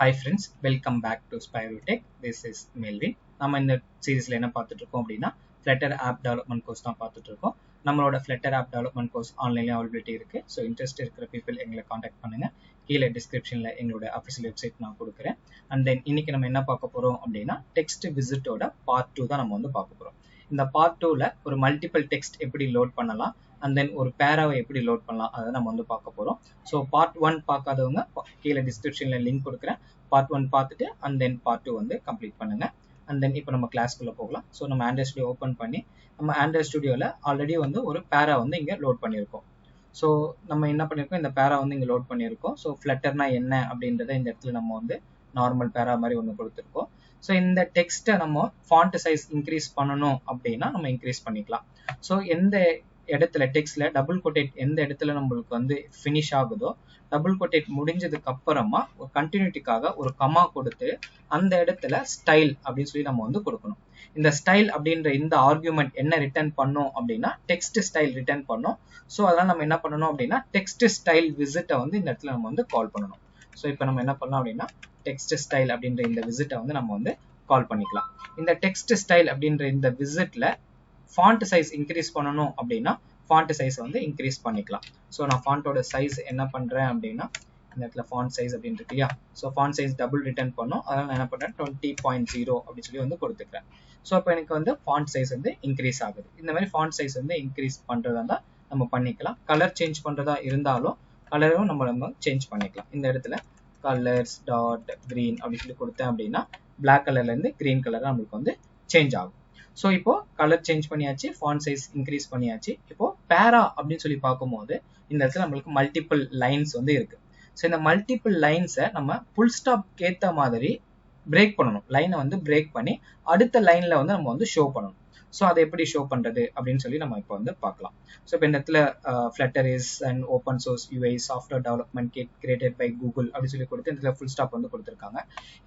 Hi friends, welcome back to Spire Tech. This is Melvin. நம்ம இந்த சீரிஸ்ல என்ன பார்த்துட்டு இருக்கோம் அப்படின்னா Flutter app development course தான் பார்த்துட்டு இருக்கோம். நம்மளோட Flutter app development course ஆன்லைன்ல அவைலபிலிட்டி இருக்கு. ஸோ இன்ட்ரெஸ்ட் இருக்கிற பீப்புள் எங்களை காண்டாக்ட் பண்ணுங்க. கீழே டிஸ்கிரிப்ஷன்ல எங்களோட அஃபிஷியல் வெப்சைட் நான் கொடுக்குறேன். அண்ட் தென் இன்னைக்கு நம்ம என்ன பார்க்க போறோம் அப்படின்னா டெக்ஸ்ட் விசிட்டோட பார்ட் 2 தான் நம்ம வந்து பார்க்க போறோம். இந்த பார்ட் 2ல ஒரு மல்டிபிள் டெக்ஸ்ட் எப்படி லோட் பண்ணலாம் அண்ட் தென் ஒரு பேராவை எப்படி லோட் பண்ணலாம் அதை நம்ம வந்து பார்க்க போறோம். ஸோ பார்ட் 1 பார்க்காதவங்க கீழே டிஸ்கிரிப்ஷன்ல லிங்க் கொடுக்குறேன். பார்ட் 1 பார்த்துட்டு அண்ட் தென் பார்ட் 2 வந்து கம்ப்ளீட் பண்ணுங்க. அண்ட் தென் இப்போ நம்ம கிளாஸ்க்குள்ள போகலாம். ஸோ நம்ம ஆண்ட்ராய்ட் ஸ்டுடியோ ஓப்பன் பண்ணி நம்ம ஆண்ட்ராய்ட் ஸ்டுடியோவில் ஆல்ரெடி வந்து ஒரு பேரா வந்து இங்கே லோட் பண்ணியிருக்கோம். ஸோ நம்ம என்ன பண்ணியிருக்கோம், இந்த பேரா வந்து இங்கே லோட் பண்ணியிருக்கோம். ஸோ ஃப்ளட்டர்னா என்ன அப்படின்றத இந்த இடத்துல நம்ம வந்து நார்மல் பேரா மாதிரி ஒன்று கொடுத்துருக்கோம். ஸோ இந்த டெக்ஸ்ட்டை நம்ம ஃபாண்ட் சைஸ் இன்க்ரீஸ் பண்ணணும் அப்படின்னா நம்ம இன்க்ரீஸ் பண்ணிக்கலாம். ஸோ எந்த இடத்துல டெக்ஸ்ட்ல டபுள் கோட்டேட் எந்த இடத்துல நம்மளுக்கு வந்து ஃபினிஷ் ஆகுதோ டபுள் கோட்டேட் முடிஞ்சதுக்கு அப்புறமா ஒரு கண்டினியூட்டிக்காக ஒரு கமா கொடுத்து அந்த இடத்துல ஸ்டைல் அப்படின்னு சொல்லி நம்ம வந்து கொடுக்கணும். இந்த ஸ்டைல் அப்படின்ற இந்த ஆர்குமெண்ட் என்ன ரிட்டர்ன் பண்ணோம் அப்படின்னா டெக்ஸ்ட் ஸ்டைல் ரிட்டர்ன் பண்ணோம். ஸோ அதெல்லாம் நம்ம என்ன பண்ணணும் அப்படின்னா டெக்ஸ்ட் ஸ்டைல் விசிட்டை வந்து இந்த இடத்துல நம்ம வந்து கால் பண்ணணும். ஸோ இப்போ நம்ம என்ன பண்ணலாம் அப்படின்னா டெக்ஸ்ட் ஸ்டைல் அப்படின்ற இந்த விசிட்டை வந்து நம்ம வந்து கால் பண்ணிக்கலாம். இந்த டெக்ஸ்ட் ஸ்டைல் அப்படின்ற இந்த விசிட்ல ஃபாண்ட் சைஸ் இன்க்ரீஸ் பண்ணணும் அப்படின்னா ஃபாண்ட் சைஸ் வந்து இன்க்ரீஸ் பண்ணிக்கலாம். ஸோ நான் ஃபாண்டோட சைஸ் என்ன பண்றேன் அப்படின்னா இந்த இடத்துல ஃபாண்ட் சைஸ் அப்படின்னு இருக்கு இல்லையா, so font size double return பண்ணும். அதனால நான் என்ன பண்றேன் 20.0 அப்படின்னு சொல்லி வந்து கொடுத்துக்கிறேன். ஸோ அப்போ எனக்கு வந்து ஃபாண்ட் சைஸ் வந்து இன்க்ரீஸ் ஆகுது. இந்த மாதிரி ஃபாண்ட் சைஸ் வந்து இன்க்ரீஸ் பண்றதா தான் நம்ம பண்ணிக்கலாம். கலர் சேஞ்ச் பண்றதா இருந்தாலும் கலரும் நம்ம சேஞ்ச் பண்ணிக்கலாம். இந்த இடத்துல கலர்ஸ் டாட் கிரீன் அப்படின்னு சொல்லி கொடுத்தேன் அப்படின்னா பிளாக் கலர்ல இருந்து கிரீன் கலர் நம்மளுக்கு வந்து சேஞ்ச் ஆகும். ஸோ இப்போ கலர் சேஞ்ச் பண்ணியாச்சு, ஃபாண்ட் சைஸ் இன்க்ரீஸ் பண்ணியாச்சு. இப்போ பேரா அப்படின்னு சொல்லி பார்க்கும்போது இந்த இடத்துல நம்மளுக்கு மல்டிபிள் லைன்ஸ் வந்து இருக்கு. ஸோ இந்த மல்டிபிள் லைன்ஸை நம்ம ஃபுல் ஸ்டாப் ஏற்ற மாதிரி பிரேக் பண்ணணும். லைனை வந்து பிரேக் பண்ணி அடுத்த லைன்ல வந்து நம்ம வந்து ஷோ பண்ணணும். ஸோ அதை எப்படி ஷோ பண்றது அப்படின்னு சொல்லி நம்ம இப்போ வந்து பார்க்கலாம். ஸோ இப்போ இந்த இடத்துல Flutter is an open source UI software development kit created by Google அப்படின்னு சொல்லி கொடுத்து இந்த ஃபுல் ஸ்டாப் வந்து கொடுத்துருக்காங்க.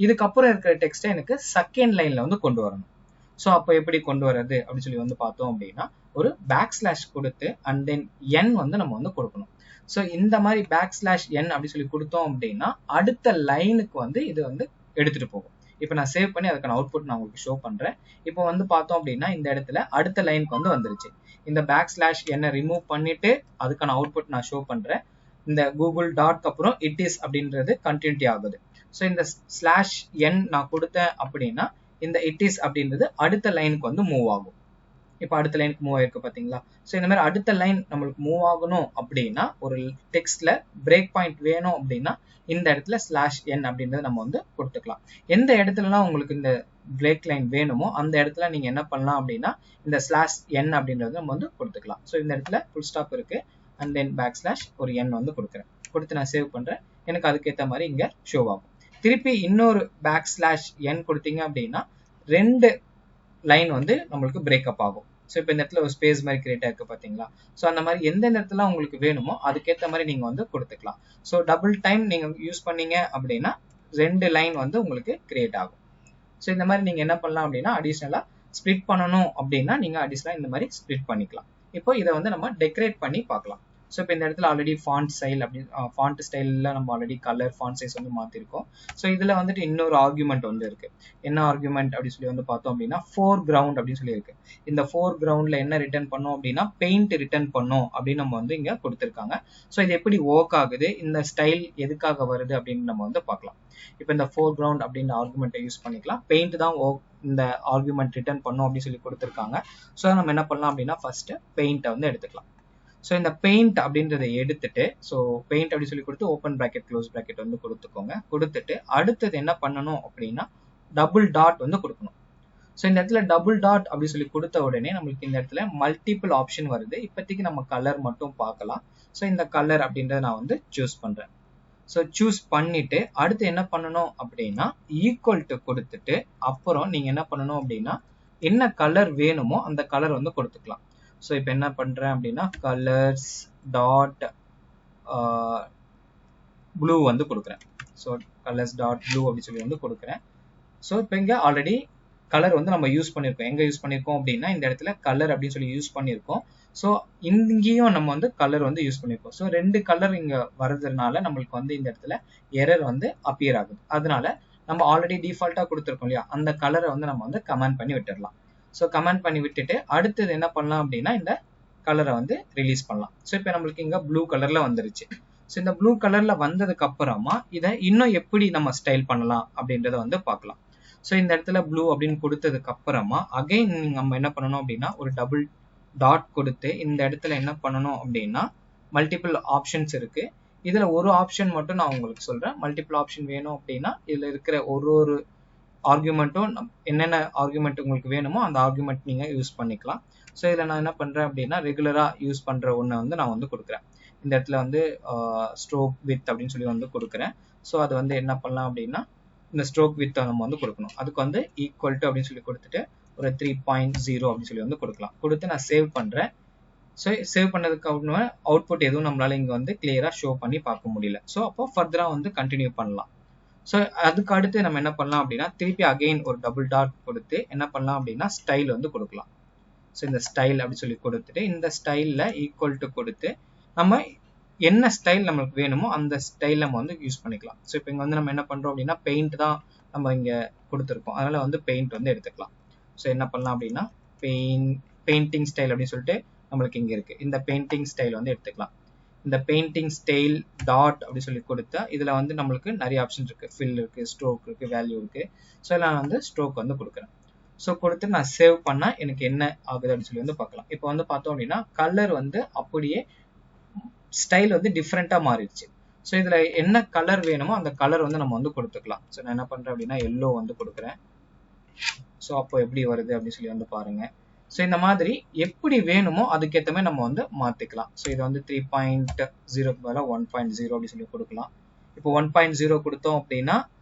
இதுக்கப்புறம் இருக்கிற டெக்ஸ்ட்டை எனக்கு செகண்ட் லைன்ல வந்து கொண்டு வரணும். ஸோ அப்போ எப்படி கொண்டு வர்றது அப்படின்னு சொல்லி வந்து பார்த்தோம் அப்படின்னா ஒரு பேக் ஸ்லாஷ் கொடுத்து அண்ட் தென் என் வந்து நம்ம வந்து கொடுக்கணும். ஸோ இந்த மாதிரி பேக் ஸ்லாஷ் என் அப்படின்னு சொல்லி கொடுத்தோம் அப்படின்னா அடுத்த லைனுக்கு வந்து இது வந்து எடுத்துட்டு போகும். இப்போ நான் சேவ் பண்ணி அதுக்கான அவுட்புட் நான் உங்களுக்கு ஷோ பண்றேன். இப்போ வந்து பார்த்தோம் அப்படின்னா இந்த இடத்துல அடுத்த லைனுக்கு வந்து வந்துருச்சு. இந்த பேக் ஸ்லாஷ் எண்ணை ரிமூவ் பண்ணிட்டு அதுக்கான அவுட்புட் நான் ஷோ பண்றேன். இந்த கூகுள் டாட்க்கு அப்புறம் இட் இஸ் அப்படின்றது கண்டினியூட்டி ஆகுது. ஸோ இந்த ஸ்லாஷ் என் நான் கொடுத்தேன் அப்படின்னா இந்த இட் இஸ் அப்படின்றது அடுத்த லைனுக்கு வந்து மூவ் ஆகும். இப்போ அடுத்த லைனுக்கு மூவ் ஆயிருக்கு பாத்தீங்களா. ஸோ இந்த மாதிரி அடுத்த லைன் நம்மளுக்கு மூவ் ஆகணும் அப்படின்னா ஒரு டெக்ஸ்ட்ல பிரேக் பாயிண்ட் வேணும் அப்படின்னா இந்த இடத்துல ஸ்லாஷ் என் அப்படின்றத நம்ம வந்து கொடுத்துக்கலாம். எந்த இடத்துலலாம் உங்களுக்கு இந்த பிரேக் லைன் வேணுமோ அந்த இடத்துல நீங்க என்ன பண்ணலாம் அப்படின்னா இந்த ஸ்லாஷ் என் அப்படின்றது நம்ம வந்து கொடுத்துக்கலாம். ஸோ இந்த இடத்துல ஃபுல் ஸ்டாப் இருக்கு அண்ட் தென் பேக் ஸ்லாஷ் ஒரு என் வந்து கொடுக்குறேன். கொடுத்து நான் சேவ் பண்றேன். எனக்கு அதுக்கேற்ற மாதிரி இங்க ஷோ ஆகும். திருப்பி இன்னொரு பேக் ஸ்லாஷ் என் கொடுத்தீங்க அப்படின்னா 2 லைன் வந்து நம்மளுக்கு பிரேக்கப் ஆகும். ஸோ இப்போ இந்த இடத்துல ஒரு ஸ்பேஸ் மாதிரி கிரியேட் ஆயிருக்கு பாத்தீங்களா. ஸோ அந்த மாதிரி எந்த இடத்துல உங்களுக்கு வேணுமோ அதுக்கேற்ற மாதிரி நீங்க வந்து கொடுத்துக்கலாம். ஸோ டபுள் டைம் நீங்க யூஸ் பண்ணீங்க அப்படின்னா 2 லைன் வந்து உங்களுக்கு கிரியேட் ஆகும். ஸோ இந்த மாதிரி நீங்க என்ன பண்ணலாம் அப்படின்னா அடிஷனலா ஸ்ப்ளிட் பண்ணணும் அப்படின்னா நீங்க அடிஷனலா இந்த மாதிரி ஸ்ப்ளிட் பண்ணிக்கலாம். இப்போ இதை வந்து நம்ம டெக்கரேட் பண்ணி பார்க்கலாம். ஸோ இப்போ இந்த இடத்துல ஆல்ரெடி ஃபாண்ட் ஸ்டைல் அப்படின்னு ஃபாண்ட் ஸ்டைலில் நம்ம ஆல்ரெடி கலர் ஃபாண்ட் சைஸ் வந்து மாற்றிருக்கோம். ஸோ இதில் வந்துட்டு இன்னொரு ஆர்குமெண்ட் வந்து இருக்கு. என்ன ஆர்குமெண்ட் அப்படின்னு சொல்லி வந்து பார்த்தோம் அப்படின்னா ஃபோர் கிரவுண்ட் அப்படின்னு சொல்லி இருக்கு. இந்த ஃபோர் கிரவுண்ட்ல என்ன ரிட்டர்ன் பண்ணோம் அப்படின்னா பெயிண்ட் ரிட்டர்ன் பண்ணோம் அப்படின்னு நம்ம வந்து இங்கே கொடுத்துருக்காங்க. ஸோ இது எப்படி ஒர்க் ஆகுது, இந்த ஸ்டைல் எதுக்காக வருது அப்படின்னு நம்ம வந்து பார்க்கலாம். இப்போ இந்த ஃபோர் கிரவுண்ட் அப்படின்ற ஆர்குமெண்ட்டை யூஸ் பண்ணிக்கலாம். பெயிண்ட் தான் இந்த ஆர்குமெண்ட் ரிட்டர்ன் பண்ணோம் அப்படின்னு சொல்லி கொடுத்துருக்காங்க. ஸோ நம்ம என்ன பண்ணலாம் அப்படின்னா ஃபர்ஸ்ட் பெயிண்ட்டை வந்து எடுத்துக்கலாம். ஸோ இந்த பெயிண்ட் அப்படின்றத எடுத்துட்டு ஸோ பெயிண்ட் அப்படின்னு சொல்லி கொடுத்து ஓப்பன் பிராக்கெட் க்ளோஸ் பிராக்கெட் வந்து கொடுத்துக்கோங்க. கொடுத்துட்டு அடுத்தது என்ன பண்ணணும் அப்படின்னா டபுள் டாட் வந்து கொடுக்கணும். ஸோ இந்த இடத்துல டபுள் டாட் அப்படின்னு சொல்லி கொடுத்த உடனே நம்மளுக்கு இந்த இடத்துல மல்டிபிள் ஆப்ஷன் வருது. இப்போதைக்கு நம்ம கலர் மட்டும் பார்க்கலாம். ஸோ இந்த கலர் அப்படின்றத நான் வந்து சூஸ் பண்றேன். ஸோ சூஸ் பண்ணிட்டு அடுத்து என்ன பண்ணணும் அப்படின்னா ஈக்குவல் டு கொடுத்துட்டு அப்புறம் நீங்க என்ன பண்ணணும் அப்படின்னா என்ன கலர் வேணுமோ அந்த கலர் வந்து கொடுத்துக்கலாம். ஸோ இப்போ என்ன பண்றேன் அப்படின்னா கலர்ஸ் டாட் ப்ளூ வந்து கொடுக்குறேன். ஸோ கலர்ஸ் டாட் ப்ளூ அப்படின்னு சொல்லி வந்து கொடுக்குறேன். ஸோ இப்போ இங்கே ஆல்ரெடி கலர் வந்து நம்ம யூஸ் பண்ணியிருக்கோம். எங்க யூஸ் பண்ணியிருக்கோம் அப்படின்னா இந்த இடத்துல கலர் அப்படின்னு சொல்லி யூஸ் பண்ணியிருக்கோம். ஸோ இங்கேயும் நம்ம வந்து கலர் வந்து யூஸ் பண்ணியிருக்கோம். ஸோ 2 கலர் இங்கே வர்றதுனால நம்மளுக்கு வந்து இந்த இடத்துல எரர் வந்து அப்பியர் ஆகுது. அதனால நம்ம ஆல்ரெடி டிஃபால்ட்டாக கொடுத்துருக்கோம் இல்லையா, அந்த கலரை வந்து நம்ம வந்து கமெண்ட் பண்ணி விட்டுடலாம். ஸோ கமெண்ட் பண்ணி விட்டுட்டு அடுத்தது என்ன பண்ணலாம் அப்படின்னா இந்த கலரை வந்து ரிலீஸ் பண்ணலாம். ஸோ இப்போ நம்மளுக்கு இங்கே ப்ளூ கலரில் வந்துருச்சு. ஸோ இந்த ப்ளூ கலரில் வந்ததுக்கு அப்புறமா இதை இன்னும் எப்படி நம்ம ஸ்டைல் பண்ணலாம் அப்படின்றத வந்து பார்க்கலாம். ஸோ இந்த இடத்துல ப்ளூ அப்படின்னு கொடுத்ததுக்கு அப்புறமா அகைன் நம்ம என்ன பண்ணணும் அப்படின்னா ஒரு டபுள் டாட் கொடுத்து இந்த இடத்துல என்ன பண்ணணும் அப்படின்னா மல்டிபிள் ஆப்ஷன்ஸ் இருக்கு. இதுல ஒரு ஆப்ஷன் மட்டும் நான் உங்களுக்கு சொல்றேன். மல்டிபிள் ஆப்ஷன் வேணும் அப்படின்னா இதுல இருக்கிற ஒரு ஆர்குமெண்ட்டும் என்னென்ன ஆர்குமெண்ட் உங்களுக்கு வேணுமோ அந்த ஆர்குமெண்ட் நீங்க யூஸ் பண்ணிக்கலாம். ஸோ இதில் நான் என்ன பண்றேன் அப்படின்னா ரெகுலரா யூஸ் பண்ற ஒன்றை வந்து நான் வந்து கொடுக்குறேன். இந்த இடத்துல வந்து ஸ்ட்ரோக் வித் அப்படின்னு சொல்லி வந்து கொடுக்குறேன். ஸோ அது வந்து என்ன பண்ணலாம் அப்படின்னா இந்த ஸ்ட்ரோக் வித் நம்ம வந்து கொடுக்கணும். அதுக்கு வந்து ஈக்குவல் டு அப்படின்னு சொல்லி கொடுத்துட்டு ஒரு 3.0 அப்படின்னு சொல்லி வந்து கொடுக்கலாம். கொடுத்து நான் சேவ் பண்றேன். ஸோ சேவ் பண்ணதுக்கு அப்புறமா அவுட்புட் எதுவும் நம்மளால இங்க வந்து கிளியரா ஷோ பண்ணி பார்க்க முடியல. ஸோ அப்போ ஃபர்தரா வந்து கண்டினியூ பண்ணலாம். ஸோ அதுக்கு அடுத்து நம்ம என்ன பண்ணலாம் அப்படின்னா திருப்பி அகைன் ஒரு டபுள் டாட் கொடுத்து என்ன பண்ணலாம் அப்படின்னா ஸ்டைல் வந்து கொடுக்கலாம். ஸோ இந்த ஸ்டைல் அப்படி சொல்லி கொடுத்துட்டு இந்த ஸ்டைல்ல ஈக்குவல் டு கொடுத்து நம்ம என்ன ஸ்டைல் நம்மளுக்கு வேணுமோ அந்த ஸ்டைல் நம்ம வந்து யூஸ் பண்ணிக்கலாம். ஸோ இப்போ இங்க வந்து நம்ம என்ன பண்றோம் அப்படின்னா பெயிண்ட் தான் நம்ம இங்க கொடுத்துருக்கோம். அதனால வந்து பெயிண்ட் வந்து எடுத்துக்கலாம். ஸோ என்ன பண்ணலாம் அப்படின்னா பெயிண்டிங் ஸ்டைல் அப்படின்னு சொல்லிட்டு நம்மளுக்கு இங்க இருக்கு. இந்த பெயிண்டிங் ஸ்டைல் வந்து எடுத்துக்கலாம். இந்த பெயிண்டிங் ஸ்டைல் டாட் அப்படி சொல்லி கொடுத்தா இதுல வந்து நம்மளுக்கு நிறைய ஆப்ஷன் இருக்கு. ஃபில் இருக்கு, ஸ்ட்ரோக் இருக்கு, வேல்யூ இருக்கு. ஸோ நான் வந்து ஸ்ட்ரோக் வந்து கொடுக்குறேன். ஸோ கொடுத்து நான் சேவ் பண்ணா எனக்கு என்ன ஆகுது அப்படின்னு சொல்லி வந்து பார்க்கலாம். இப்போ வந்து பார்த்தோம் அப்படின்னா கலர் வந்து அப்படியே ஸ்டைல் வந்து டிஃப்ரெண்டா மாறிடுச்சு. ஸோ இதுல என்ன கலர் வேணுமோ அந்த கலர் வந்து நம்ம வந்து கொடுத்துக்கலாம். ஸோ நான் என்ன பண்றேன் அப்படின்னா எல்லோ வந்து கொடுக்குறேன். ஸோ அப்போ எப்படி வருது அப்படின்னு சொல்லி வந்து பாருங்க. ஸோ இந்த மாதிரி எப்படி வேணுமோ அதுக்கேற்ற மாதிரி நம்ம வந்து மாத்திக்கலாம். ஸோ இதை வந்து 3.0 பதிலாக 1.0 அப்படி சொல்லி கொடுக்கலாம். இப்போ 1.0 கொடுத்தோம் அப்படின்னா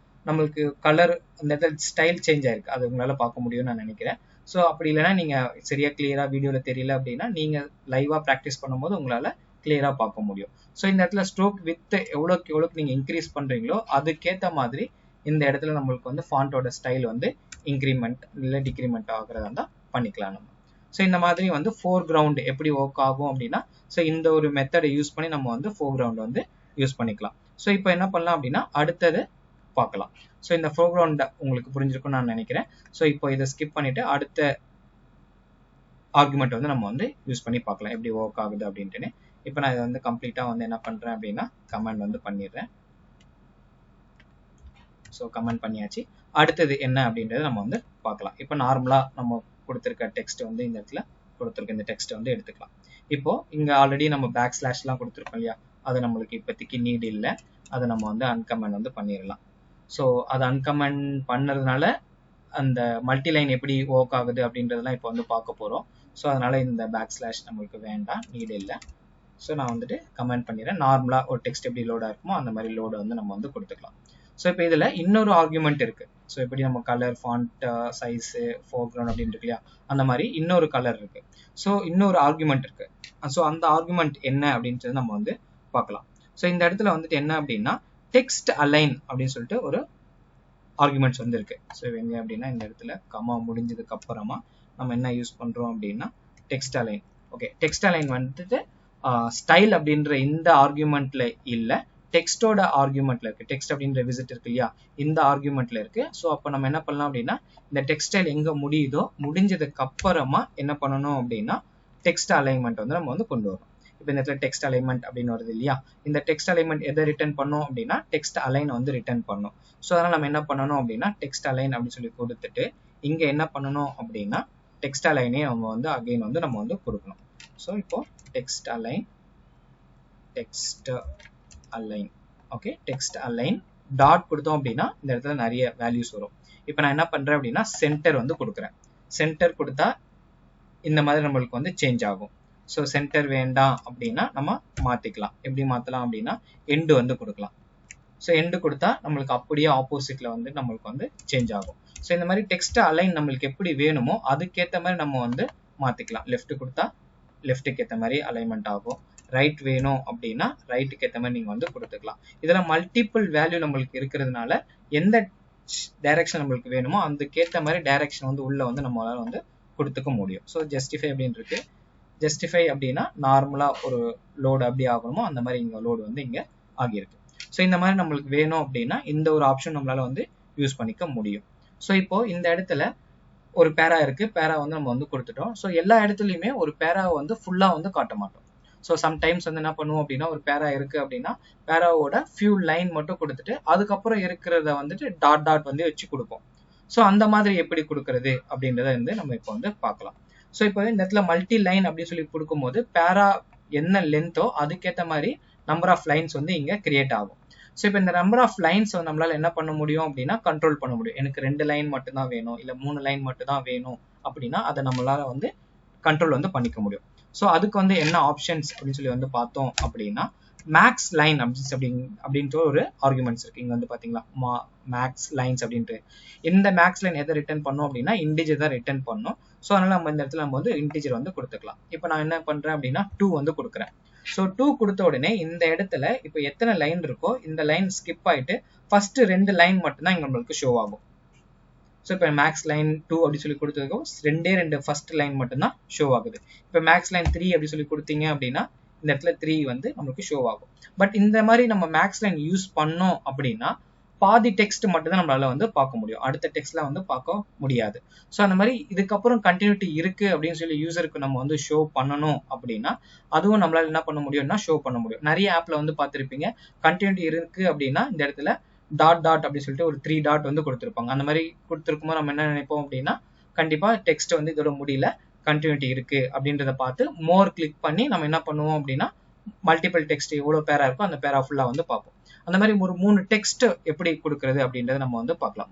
நம்மளுக்கு கலர் அந்த இடத்துல ஸ்டைல் சேஞ்ச் ஆயிருக்கு. அது உங்களால பார்க்க முடியும்னு நான் நினைக்கிறேன். ஸோ அப்படி இல்லைன்னா நீங்க சரியா கிளியரா வீடியோல தெரியல அப்படின்னா நீங்க லைவா ப்ராக்டிஸ் பண்ணும்போது உங்களால கிளியரா பார்க்க முடியும். ஸோ இந்த இடத்துல ஸ்ட்ரோக் வித் எவ்வளோக்கு நீங்க இன்க்ரீஸ் பண்றீங்களோ அதுக்கேற்ற மாதிரி இந்த இடத்துல நம்மளுக்கு வந்து ஃபாண்டோட ஸ்டைல் வந்து இன்க்ரிமெண்ட் இல்லை டிக்ரிமெண்ட் ஆகிறதா இருந்தால் பண்ணிக்கலாம் நம்ம. ஸோ இந்த மாதிரி வந்து ஃபோர் கிரவுண்ட் எப்படி ஒர்க் ஆகும் அப்படின்னா ஸோ இந்த ஒரு மெத்தடை யூஸ் பண்ணி நம்ம வந்து ஃபோர் கிரவுண்ட் வந்து யூஸ் பண்ணிக்கலாம். ஸோ இப்போ என்ன பண்ணலாம் அப்படின்னா அடுத்தது பார்க்கலாம். ஸோ இந்த ஃபோர் கிரவுண்ட் உங்களுக்கு புரிஞ்சிருக்கும்னு நான் நினைக்கிறேன். ஸோ இப்போ இதை ஸ்கிப் பண்ணிட்டு அடுத்த ஆர்குமெண்ட் வந்து நம்ம வந்து யூஸ் பண்ணி பார்க்கலாம் எப்படி ஒர்க் ஆகுது அப்படின்ட்டுன்னு. இப்போ நான் இதை வந்து கம்ப்ளீட்டாக வந்து என்ன பண்ணுறேன் அப்படின்னா கமெண்ட் வந்து பண்ணிடுறேன். ஸோ கமெண்ட் பண்ணியாச்சு. அடுத்தது என்ன அப்படின்றத நம்ம வந்து பார்க்கலாம். இப்போ நார்மலாக நம்ம கொடுத்துருக்க டெக்ஸ்ட் வந்து இந்த இடத்துல கொடுத்துருக்க இந்த டெக்ஸ்ட் வந்து எடுத்துக்கலாம். இப்போ இங்க ஆல்ரெடி நம்ம பேக் ஸ்லாஷ்லாம் கொடுத்துருக்கோம் இல்லையா, அது நம்மளுக்கு இப்போதைக்கு நீட் இல்லை. அதை நம்ம வந்து அன்கமெண்ட் வந்து பண்ணிடலாம். ஸோ அதை அன்கமெண்ட் பண்ணதுனால அந்த மல்டிலைன் எப்படி ஒர்க் ஆகுது அப்படின்றதெல்லாம் இப்போ வந்து பார்க்க போகிறோம். ஸோ அதனால இந்த பேக் ஸ்லாஷ் நம்மளுக்கு வேண்டாம், நீட் இல்லை. ஸோ நான் வந்துட்டு கமெண்ட் பண்ணிடுறேன். நார்மலாக ஒரு டெக்ஸ்ட் எப்படி லோடாக இருக்குமோ அந்த மாதிரி லோடை வந்து நம்ம வந்து கொடுத்துக்கலாம். ஸோ இப்போ இதில் இன்னொரு ஆர்குமெண்ட் இருக்கு. ஸோ எப்படி நம்ம கலர், ஃபாண்ட், சைஸு, ஃபோர்க்ரவுண்ட் அப்படின்னு இருக்கு இல்லையா, அந்த மாதிரி இன்னொரு கலர் இருக்கு. ஸோ இன்னொரு ஆர்குமெண்ட் இருக்கு. ஸோ அந்த ஆர்குமெண்ட் என்ன அப்படின்றது நம்ம வந்து பார்க்கலாம். ஸோ இந்த இடத்துல வந்துட்டு என்ன அப்படின்னா டெக்ஸ்ட் அலைன் அப்படின்னு சொல்லிட்டு ஒரு ஆர்குமெண்ட்ஸ் வந்து இருக்கு. ஸோ எங்க அப்படின்னா இந்த இடத்துல கமா முடிஞ்சதுக்கு அப்புறமா நம்ம என்ன யூஸ் பண்றோம் அப்படின்னா text align. Okay, text align வந்துட்டு ஸ்டைல் அப்படின்ற இந்த ஆர்குமெண்ட்ல இல்லை, டெக்ஸ்டோட ஆர்குமெண்ட்ல இருக்கு. டெக்ஸ்ட் அப்படின்ற விசிட் இருக்கு இல்லையா, இந்த ஆர்குமெண்ட்ல இருக்கு. ஸோ அப்போ நம்ம என்ன பண்ணலாம் அப்படின்னா இந்த டெக்ஸ்டைல் எங்க முடியுதோ முடிஞ்சதுக்கு அப்புறமா என்ன பண்ணணும் அப்படின்னா டெக்ஸ்ட் அலைன்மெண்ட் வந்து நம்ம வந்து கொண்டு வரோம். இப்போ இந்த இடத்துல டெக்ஸ்ட் அலைன்மெண்ட் அப்படின்னு வருது இல்லையா, இந்த டெக்ஸ்ட் அலைன்மெண்ட் எதை ரிட்டர்ன் பண்ணோம் அப்படின்னா டெக்ஸ்ட் அலைன் வந்து ரிட்டர்ன் பண்ணும். ஸோ அதனால நம்ம என்ன பண்ணணும் அப்படின்னா டெக்ஸ்ட் அலைன் அப்படின்னு சொல்லி கொடுத்துட்டு இங்க என்ன பண்ணணும் அப்படின்னா டெக்ஸ்ட் அலைனே நம்ம வந்து அகைன் வந்து நம்ம வந்து கொடுக்கணும். ஸோ இப்போ text align okay, text align dot கொடுத்தோம் அப்படின்னா இந்த இடத்துல நிறைய வேல்யூஸ் வரும். இப்போ நான் என்ன பண்றேன் அப்படின்னா சென்டர் வந்து கொடுக்குறேன். சென்டர் கொடுத்தா இந்த மாதிரி நம்மளுக்கு வந்து சேஞ்ச் ஆகும். ஸோ சென்டர் வேண்டாம் அப்படின்னா நம்ம மாத்திக்கலாம். எப்படி மாத்தலாம் அப்படின்னா எண்டு வந்து கொடுக்கலாம். ஸோ எண்டு கொடுத்தா நம்மளுக்கு அப்படியே ஆப்போசிட்ல வந்து நம்மளுக்கு வந்து சேஞ்ச் ஆகும். ஸோ இந்த மாதிரி டெக்ஸ்ட் அலைன் நம்மளுக்கு எப்படி வேணுமோ அதுக்கேற்ற மாதிரி நம்ம வந்து மாத்திக்கலாம். லெஃப்ட் கொடுத்தா லெஃப்ட்டுக்கு ஏற்ற மாதிரி அலைன்மெண்ட் ஆகும். ரைட் வேணும் அப்படின்னா ரைட்டுக்கு ஏற்ற மாதிரி நீங்க வந்து கொடுத்துக்கலாம். இதெல்லாம் மல்டிபிள் வேல்யூ நம்மளுக்கு இருக்கிறதுனால எந்த டைரக்ஷன் நம்மளுக்கு வேணுமோ அதுக்கேற்ற மாதிரி டைரக்ஷன் வந்து உள்ள வந்து நம்மளால வந்து கொடுத்துக்க முடியும். ஸோ ஜஸ்டிஃபை அப்படின்னு இருக்கு. ஜஸ்டிஃபை அப்படின்னா நார்மலா ஒரு லோடு அப்படி ஆகணுமோ அந்த மாதிரி இங்க லோடு வந்து இங்க ஆகியிருக்கு. ஸோ இந்த மாதிரி நம்மளுக்கு வேணும் அப்படின்னா இந்த ஒரு ஆப்ஷன் நம்மளால வந்து யூஸ் பண்ணிக்க முடியும். ஸோ இப்போ இந்த இடத்துல ஒரு பேரா இருக்கு, பேரா வந்து நம்ம வந்து கொடுத்துட்டோம். ஸோ எல்லா இடத்துலையுமே ஒரு பேராவை வந்து ஃபுல்லா வந்து காட்ட மாட்டோம். ஸோ சம்டைம்ஸ் வந்து என்ன பண்ணுவோம் அப்படின்னா ஒரு பேரா இருக்கு அப்படின்னா பேராவோட ஃபியூ லைன் மட்டும் கொடுத்துட்டு அதுக்கப்புறம் இருக்கிறத வந்துட்டு டாட் டாட் வந்து வச்சு கொடுப்போம். ஸோ அந்த மாதிரி எப்படி கொடுக்கறது அப்படின்றத வந்து நம்ம இப்போ வந்து பார்க்கலாம். ஸோ இப்போ இந்த இடத்துல மல்டி லைன் அப்படின்னு சொல்லி கொடுக்கும்போது பேரா என்ன லென்த்தோ அதுக்கேற்ற மாதிரி நம்பர் ஆஃப் லைன்ஸ் வந்து இங்க கிரியேட் ஆகும். ஸோ இப்போ இந்த நம்பர் ஆஃப் லைன்ஸ் நம்மளால என்ன பண்ண முடியும் அப்படின்னா கண்ட்ரோல் பண்ண முடியும். எனக்கு 2 லைன் மட்டும் தான் வேணும், இல்லை 3 லைன் மட்டும் தான் வேணும் அப்படின்னா அதை நம்மளால வந்து கண்ட்ரோல் வந்து பண்ணிக்க முடியும். ஸோ அதுக்கு வந்து என்ன ஆப்ஷன்ஸ் அப்படின்னு சொல்லி வந்து பார்த்தோம் அப்படின்னா மேக்ஸ் லைன் அப்படின்ட்டு ஒரு ஆர்குமெண்ட்ஸ் இருக்கு. இங்க வந்து பாத்தீங்களா மேக்ஸ் லைன்ஸ் அப்படின்ட்டு இந்த மேக்ஸ் லைன் எதை ரிட்டர்ன் பண்ணோம் அப்படின்னா இன்டிஜர் தான் ரிட்டர்ன் பண்ணோம். ஸோ அதனால நம்ம இந்த இடத்துல நம்ம வந்து இன்டிஜர் வந்து கொடுத்துக்கலாம். இப்போ நான் என்ன பண்றேன் அப்படின்னா 2 வந்து கொடுக்குறேன். ஸோ 2 கொடுத்த உடனே இந்த இடத்துல இப்போ எத்தனை லைன் இருக்கோ இந்த லைன் ஸ்கிப் ஆயிட்டு ஃபர்ஸ்ட் 2 லைன் மட்டும்தான் இங்க நம்மளுக்கு ஷோ ஆகும். ஸோ இப்போ மேக்ஸ் லைன் 2 அப்படின்னு சொல்லி கொடுத்ததுக்கும் 2 ஃபர்ஸ்ட் லைன் மட்டும்தான் ஷோ ஆகுது. இப்போ மேக்ஸ் லைன் 3 அப்படின்னு சொல்லி கொடுத்தீங்க அப்படின்னா இந்த இடத்துல 3 வந்து நமக்கு ஷோ ஆகும். பட் இந்த மாதிரி நம்ம மேக்ஸ் லைன் யூஸ் பண்ணோம் அப்படின்னா பாதி டெக்ஸ்ட் மட்டும் தான் நம்மளால வந்து பார்க்க முடியும், அடுத்த டெக்ஸ்ட்ல வந்து பார்க்க முடியாது. ஸோ அந்த மாதிரி இதுக்கப்புறம் கண்டினியூட்டி இருக்கு அப்படின்னு சொல்லி யூசருக்கு நம்ம வந்து ஷோ பண்ணணும் அப்படின்னா அதுவும் நம்மளால என்ன பண்ண முடியும்னா ஷோ பண்ண முடியும். நிறைய ஆப்ல வந்து பார்த்துருப்பீங்க கண்டினியூட்டி இருக்கு அப்படின்னா இந்த இடத்துல டாட் டாட் அப்படின்னு சொல்லிட்டு ஒரு 3 டாட் வந்து கொடுத்துருப்பாங்க. அந்த மாதிரி கொடுத்துருக்கும்போது நம்ம என்ன நினைப்போம் அப்படின்னா கண்டிப்பா டெக்ஸ்ட் வந்து இதோட முடியல, கண்டினியூட்டி இருக்கு அப்படின்றத பார்த்து மோர் கிளிக் பண்ணி நம்ம என்ன பண்ணுவோம் அப்படின்னா மல்டிபிள் டெக்ஸ்ட் எவ்வளவு பேரா இருக்கோ அந்த பேரா ஃபுல்லா வந்து பார்ப்போம். அந்த மாதிரி ஒரு 3 டெக்ஸ்ட் எப்படி கொடுக்கறது அப்படின்றத நம்ம வந்து பார்க்கலாம்.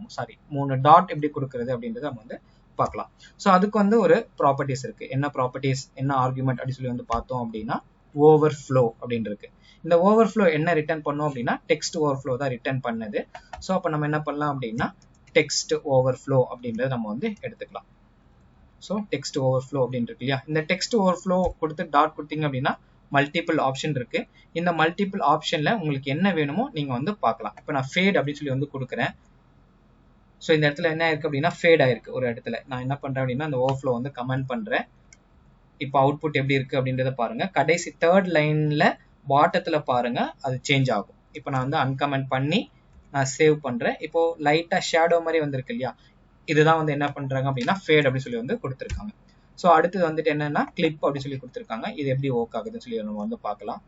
3 டாட் எப்படி கொடுக்கறது அப்படின்றத நம்ம வந்து பார்க்கலாம். ஸோ அதுக்கு வந்து ஒரு ப்ராப்பர்ட்டிஸ் இருக்கு. என்ன ப்ராப்பர்ட்டிஸ், என்ன ஆர்குமெண்ட் அப்படின்னு சொல்லி வந்து பார்த்தோம் அப்படின்னா ஓவர்ஃப்ளோ அப்படின்னு இருக்கு. இந்த ஓவர்ஃப்ளோ என்ன ரிட்டர்ன் பண்ணோம் அப்படின்னா டெக்ஸ்ட் ஓவர்ஃப்ளோ தான் ரிட்டர்ன் பண்ணது. ஸோ அப்போ நம்ம என்ன பண்ணலாம் அப்படின்னா டெக்ஸ்ட் ஓவர்ஃப்ளோ அப்படின்றத நம்ம வந்து எடுத்துக்கலாம். ஸோ டெக்ஸ்ட் ஓவர்ஃப்ளோ அப்படின்னு இருக்கு இல்லையா, இந்த டெக்ஸ்ட் ஓவர்ஃப்ளோ கொடுத்து டாட் கொடுத்தீங்க அப்படின்னா மல்டிபிள் ஆப்ஷன் இருக்கு. இந்த மல்டிபிள் ஆப்ஷன்ல உங்களுக்கு என்ன வேணுமோ நீங்க வந்து பார்க்கலாம். இப்போ நான் ஃபேட் அப்படின்னு சொல்லி வந்து கொடுக்குறேன். ஸோ இந்த இடத்துல என்ன இருக்கு அப்படின்னா ஃபேட் ஆயிருக்கு. ஒரு இடத்துல நான் என்ன பண்றேன் அப்படின்னா அந்த ஓவர்ஃப்ளோ வந்து கமெண்ட் பண்றேன். இப்போ அவுட்புட் எப்படி இருக்கு அப்படின்றத பாருங்க. கடைசி 3rd லைன்ல பாட்டத்துல பாருங்க அது சேஞ்ச் ஆகும். இப்போ நான் வந்து அன்கமெண்ட் பண்ணி நான் சேவ் பண்றேன். இப்போ லைட்டா ஷேடோ மாதிரி வந்திருக்கு இல்லையா, இதுதான் வந்து என்ன பண்றாங்க அப்படின்னா ஃபேட் அப்படின்னு சொல்லி வந்து கொடுத்துருக்காங்க. ஸோ அடுத்தது வந்துட்டு என்னன்னா கிளிப் அப்படின்னு சொல்லி கொடுத்துருக்காங்க. இது எப்படி ஒர்க் ஆகுதுன்னு சொல்லி நம்ம வந்து பார்க்கலாம்.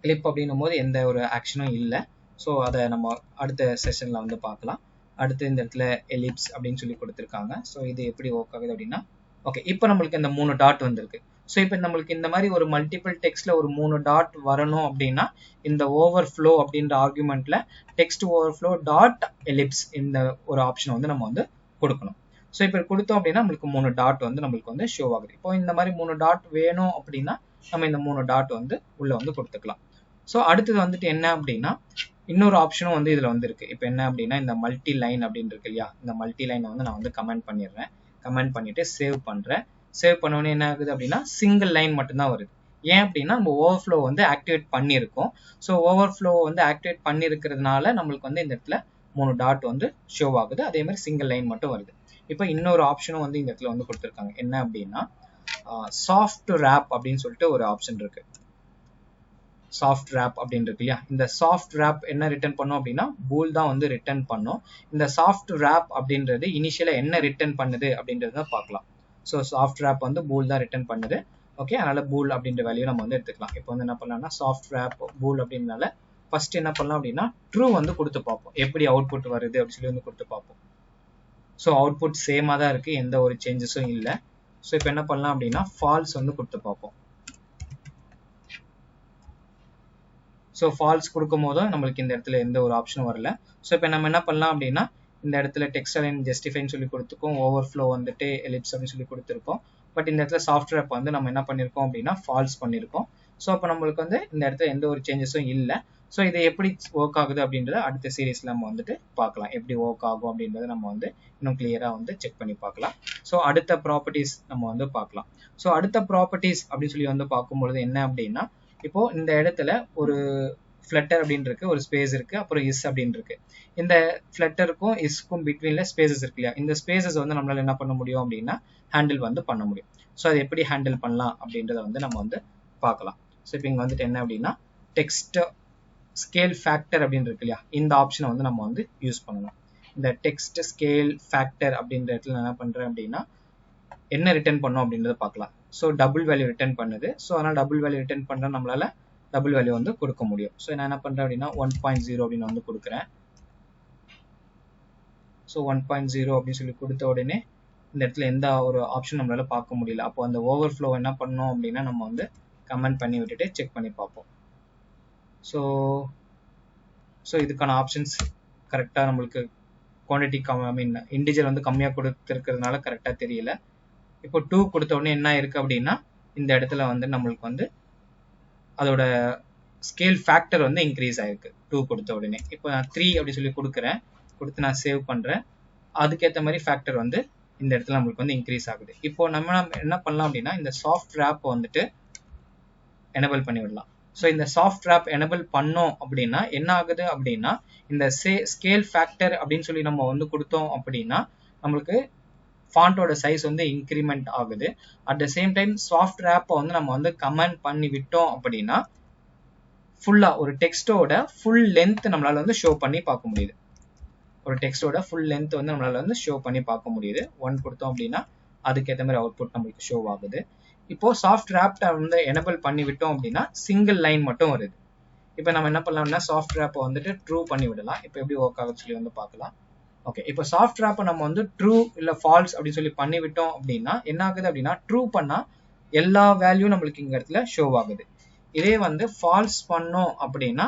கிளிப் அப்படின்னும் போது எந்த ஒரு ஆக்ஷனும் இல்லை. ஸோ அதை நம்ம அடுத்த செஷன்ல வந்து பார்க்கலாம். அடுத்து இந்த இடத்துல எலிப்ஸ் அப்படின்னு சொல்லி கொடுத்துருக்காங்க. ஸோ இது எப்படி ஒர்க் ஆகுது அப்படின்னா ஓகே, இப்போ நம்மளுக்கு இந்த 3 டாட் வந்திருக்கு. ஸோ இப்போ நம்மளுக்கு இந்த மாதிரி ஒரு மல்டிபிள் டெக்ஸ்ட்ல ஒரு 3 டாட் வரணும் அப்படின்னா இந்த ஓவர்ஃப்ளோ அப்படின்ற ஆர்குமெண்ட்ல டெக்ஸ்ட் ஓவர்ஃப்ளோ டாட் எலிப்ஸ் இந்த ஒரு ஆப்ஷன் வந்து நம்ம வந்து கொடுக்கணும். ஸோ இப்போ கொடுத்தோம் அப்படின்னா நம்மளுக்கு 3 டாட் வந்து நம்மளுக்கு வந்து ஷோ ஆகுது. இப்போ இந்த மாதிரி 3 டாட் வேணும் அப்படின்னா நம்ம இந்த 3 டாட் வந்து உள்ள வந்து கொடுத்துக்கலாம். ஸோ அடுத்தது வந்துட்டு என்ன அப்படின்னா இன்னொரு ஆப்ஷனும் வந்து இதுல வந்து இருக்கு. இப்போ என்ன அப்படின்னா இந்த மல்டி லைன் அப்படின்னு இருக்கு இல்லையா, இந்த மல்டி லைனை வந்து நான் வந்து கமெண்ட் பண்ணிடுறேன். கமெண்ட் பண்ணிட்டு சேவ் பண்றேன். சேவ் பண்ண உடனே என்ன ஆகுது அப்படின்னா சிங்கிள் லைன் மட்டும்தான் வருது. ஏன் அப்படின்னா நம்ம ஓவர்ஃப்ளோ வந்து ஆக்டிவேட் பண்ணியிருக்கோம். ஸோ ஓவர்ஃப்ளோ வந்து ஆக்டிவேட் பண்ணிருக்கிறதுனால நம்மளுக்கு வந்து இந்த இடத்துல 3 டாட் வந்து ஷோ ஆகுது. அதே மாதிரி சிங்கிள் லைன் மட்டும் வருது. இப்போ இன்னொரு ஆப்ஷனும் வந்து இந்த இடத்துல வந்து கொடுத்துருக்காங்க. என்ன அப்படின்னா சாஃப்ட் ரேப் அப்படின்னு சொல்லிட்டு ஒரு ஆப்ஷன் இருக்கு. சாஃப்ட் ரேப் அப்படின்னு இருக்கு இல்லையா, இந்த சாஃப்ட் ரேப் என்ன ரிட்டர்ன் பண்ணும் அப்படின்னா பூல் தான் வந்து ரிட்டர்ன் பண்ணும். இந்த சாஃப்ட் ரேப் அப்படின்றது இனிஷியலா என்ன ரிட்டர்ன் பண்ணுது அப்படின்றத பார்க்கலாம். ஸோ சாஃப்ட் ரேப் வந்து பூல் தான் ரிட்டர்ன் பண்ணுது. ஓகே, அதனால பூல் அப்படின்ற வேல்யூ நம்ம வந்து எடுத்துக்கலாம். இப்போ வந்து என்ன பண்ணலாம்னா சாஃப்ட் ரேப் பூல் அப்படின்னால ஃபர்ஸ்ட் என்ன பண்ணலாம் அப்படின்னா ட்ரூ வந்து கொடுத்து பார்ப்போம், எப்படி அவுட்புட் வருது அப்படின்னு சொல்லி வந்து கொடுத்து பார்ப்போம். ஸோ அவுட்புட் சேமா தான் இருக்கு, எந்த ஒரு சேஞ்சஸும் இல்லை. ஸோ இப்போ என்ன பண்ணலாம் அப்படின்னா ஃபால்ஸ் வந்து கொடுத்து பார்ப்போம். ஸோ ஃபால்ஸ் கொடுக்கும் போதும் நம்மளுக்கு இந்த இடத்துல எந்த ஒரு ஆப்ஷனும் வரல. ஸோ இப்போ நம்ம என்ன பண்ணலாம் அப்படின்னா இந்த இடத்துல டெக்ஸ்ட் அலைன் ஜஸ்டிஃபைன்னு சொல்லி கொடுத்துருக்கோம், ஓவர்ஃப்ளோ வந்துட்டு எலிப்ஸ் அப்படின்னு சொல்லி கொடுத்துருக்கோம். பட் இந்த இடத்துல சாஃப்ட்வேர் ஆப் வந்து நம்ம என்ன பண்ணியிருக்கோம் அப்படின்னா ஃபால்ஸ் பண்ணியிருக்கோம். ஸோ அப்போ நம்மளுக்கு வந்து இந்த இடத்துல எந்த ஒரு சேஞ்சஸும் இல்லை. ஸோ இது எப்படி ஒர்க் ஆகுது அப்படின்றத அடுத்த சீரீஸ்ல நம்ம வந்துட்டு பார்க்கலாம். எப்படி ஒர்க் ஆகும் அப்படின்றத நம்ம வந்து இன்னும் கிளியரா வந்து செக் பண்ணி பார்க்கலாம். ஸோ அடுத்த ப்ராப்பர்ட்டிஸ் நம்ம வந்து பார்க்கலாம். ஸோ அடுத்த ப்ராப்பர்ட்டிஸ் அப்படின்னு சொல்லி வந்து பார்க்கும்பொழுது என்ன அப்படின்னா இப்போ இந்த இடத்துல ஒரு ஃப்ளட்டர் அப்படின்னு இருக்கு, ஒரு ஸ்பேஸ் இருக்கு, அப்புறம் இஸ் அப்படின்னு இருக்கு. இந்த ஃப்ளட்டருக்கும் இஸ்க்கும் பிட்வீன்ல ஸ்பேசஸ் இருக்கு இல்லையா, இந்த ஸ்பேசஸ் வந்து நம்மளால என்ன பண்ண முடியும் அப்படின்னா ஹேண்டில் வந்து பண்ண முடியும். ஸோ அதை எப்படி ஹேண்டில் பண்ணலாம் அப்படின்றத வந்து நம்ம வந்து பார்க்கலாம். ஸோ இப்போ இங்கே வந்துட்டு என்ன அப்படின்னா டெக்ஸ்ட் ஸ்கேல் ஃபேக்டர் அப்படின்னு இருக்கு இல்லையா, இந்த ஆப்ஷனை வந்து நம்ம வந்து யூஸ் பண்ணணும். இந்த டெக்ஸ்ட் ஸ்கேல் ஃபேக்டர் அப்படின்ற இடத்துல நான் என்ன பண்ணுறேன் அப்படின்னா என்ன ரிட்டர்ன் பண்ணோம் அப்படின்றத பார்க்கலாம். ஸோ டபுள் வேல்யூ ரிட்டர்ன் பண்ணுது. ஸோ அதனால் டபுள் வேல்யூ ரிட்டர்ன் பண்ணுற நம்மளால டபுள் வேல்யூ வந்து கொடுக்க முடியும். ஸோ நான் என்ன பண்ணுறேன் அப்படின்னா 1.0 அப்படின்னு வந்து கொடுக்குறேன். ஸோ 1.0 அப்படின்னு சொல்லி கொடுத்த உடனே இந்த இடத்துல எந்த ஒரு ஆப்ஷன் நம்மளால பார்க்க முடியல. அப்போ அந்த ஓவர்ஃப்ளோ என்ன பண்ணோம் அப்படின்னா நம்ம வந்து கமெண்ட் பண்ணி விட்டுட்டு செக் பண்ணி பார்ப்போம். ஸோ இதுக்கான ஆப்ஷன்ஸ் கரெக்டாக நம்மளுக்கு குவான்டிட்டி ஐ மீன் இன்டிஜர் வந்து கம்மியாக கொடுத்துருக்கிறதுனால கரெக்டாக தெரியல. இப்போ 2 கொடுத்த உடனே என்ன இருக்கு அப்படின்னா இந்த இடத்துல வந்து நம்மளுக்கு வந்து அதோட ஸ்கேல் ஃபேக்டர் வந்து இன்க்ரீஸ் ஆயிருக்கு 2 கொடுத்த உடனே. இப்போ நான் 3 அப்படி சொல்லி கொடுக்குறேன், கொடுத்து நான் சேவ் பண்ணுறேன். அதுக்கேற்ற மாதிரி ஃபேக்டர் வந்து இந்த இடத்துல நம்மளுக்கு வந்து இன்க்ரீஸ் ஆகுது. இப்போ நம்ம என்ன பண்ணலாம் அப்படின்னா இந்த சாஃப்ட் ரேப் வந்துட்டு எனேபிள் பண்ணி விடலாம். ஸோ இந்த சாஃப்ட் ரேப் எனேபிள் பண்ணோம் அப்படின்னா என்ன ஆகுது அப்படின்னா இந்த ஸ்கேல் ஃபேக்டர் அப்படின்னு சொல்லி நம்ம வந்து கொடுத்தோம் அப்படின்னா நம்மளுக்கு ஃபாண்டோட சைஸ் வந்து இன்க்ரிமெண்ட் ஆகுது. At the same time soft ரேப்பை வந்து நம்ம வந்து கமெண்ட் பண்ணி விட்டோம் அப்படின்னா ஃபுல்லா ஒரு டெக்ஸ்டோட ஃபுல் லென்த் நம்மளால வந்து ஷோ பண்ணி பார்க்க முடியுது. ஒரு டெக்ஸ்டோட ஃபுல் லென்த் வந்து நம்மளால வந்து ஷோ பண்ணி பார்க்க முடியுது. 1 கொடுத்தோம் அப்படின்னா அதுக்கேற்ற மாதிரி அவுட்புட் நம்மளுக்கு ஷோ ஆகுது. இப்போ சாஃப்ட் ரேப்பை வந்து எனேபிள் பண்ணி விட்டோம் அப்படின்னா சிங்கிள் லைன் மட்டும் வருது. இப்போ நம்ம என்ன பண்ணலாம்னா சாஃப்ட் ரேப்பை வந்துட்டு ட்ரூ பண்ணி விடலாம். இப்போ எப்படி ஒர்க் ஆகுது சொல்லி வந்து பார்க்கலாம். ஓகே, இப்போ சாஃப்ட் ரேப்பை நம்ம வந்து ட்ரூ இல்லை ஃபால்ஸ் அப்படின்னு சொல்லி பண்ணி விட்டோம் அப்படின்னா என்ன ஆகுது அப்படின்னா ட்ரூ பண்ணால் எல்லா வேல்யூ நம்மளுக்கு இங்க இடத்துல ஷோ ஆகுது. இதே வந்து ஃபால்ஸ் பண்ணோம் அப்படின்னா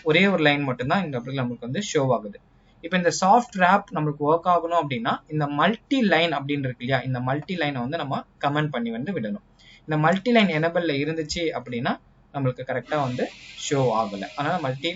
ஒரே ஒரு லைன் மட்டும்தான் இந்த இடத்துல நம்மளுக்கு வந்து ஷோ ஆகுது. இப்போ இந்த சாஃப்ட் ரேப் நம்மளுக்கு ஒர்க் ஆகணும் அப்படின்னா இந்த மல்டி லைன் அப்படின்னு இருக்கு இல்லையா, இந்த மல்டி லைனை வந்து நம்ம கமெண்ட் பண்ணி வந்து விடணும். இந்த மல்டி லைன் எனேபிள்ல இருந்துச்சு அப்படின்னா நம்மளுக்கு கரெக்டாக வந்து ஷோ ஆகலை. அதனால மல்டி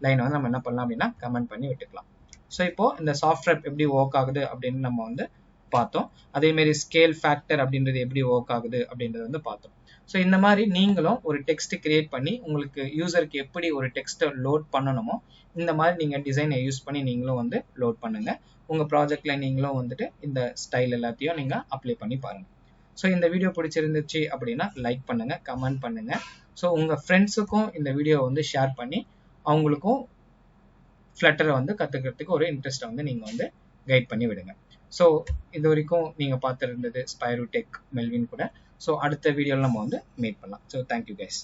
லைனை வந்து நம்ம என்ன பண்ணலாம் அப்படின்னா கமெண்ட் பண்ணி விட்டுக்கலாம். ஸோ இப்போ இந்த சாஃப்ட் ரேப் எப்படி ஒர்க் ஆகுது அப்படின்னு நம்ம வந்து பார்த்தோம். அதேமாரி ஸ்கேல் ஃபேக்டர் அப்படின்றது எப்படி ஒர்க் ஆகுது அப்படின்றத வந்து பார்த்தோம். ஸோ இந்த மாதிரி நீங்களும் ஒரு டெக்ஸ்ட் கிரியேட் பண்ணி உங்களுக்கு யூசருக்கு எப்படி ஒரு டெக்ஸ்ட்டை லோட் பண்ணணுமோ இந்த மாதிரி நீங்கள் டிசைனை யூஸ் பண்ணி நீங்களும் வந்து லோட் பண்ணுங்க. உங்கள் ப்ராஜெக்ட்ல நீங்களும் வந்துட்டு இந்த ஸ்டைல் எல்லாத்தையும் நீங்கள் அப்ளை பண்ணி பாருங்க. ஸோ இந்த வீடியோ பிடிச்சிருந்துச்சு அப்படின்னா லைக் பண்ணுங்க, கமெண்ட் பண்ணுங்க. ஸோ உங்கள் ஃப்ரெண்ட்ஸுக்கும் இந்த வீடியோ வந்து ஷேர் பண்ணி அவங்களுக்கும் ஃப்ளட்டரை வந்து கற்றுக்கிறதுக்கு ஒரு இன்ட்ரெஸ்ட்டை வந்து நீங்கள் வந்து கைட் பண்ணி விடுங்க. ஸோ இது வரைக்கும் நீங்கள் பார்த்துருந்தது ஸ்பைரோ டெக் மெல்வின் கூட. ஸோ அடுத்த வீடியோவில் நம்ம வந்து மீட் பண்ணலாம். So thank you guys.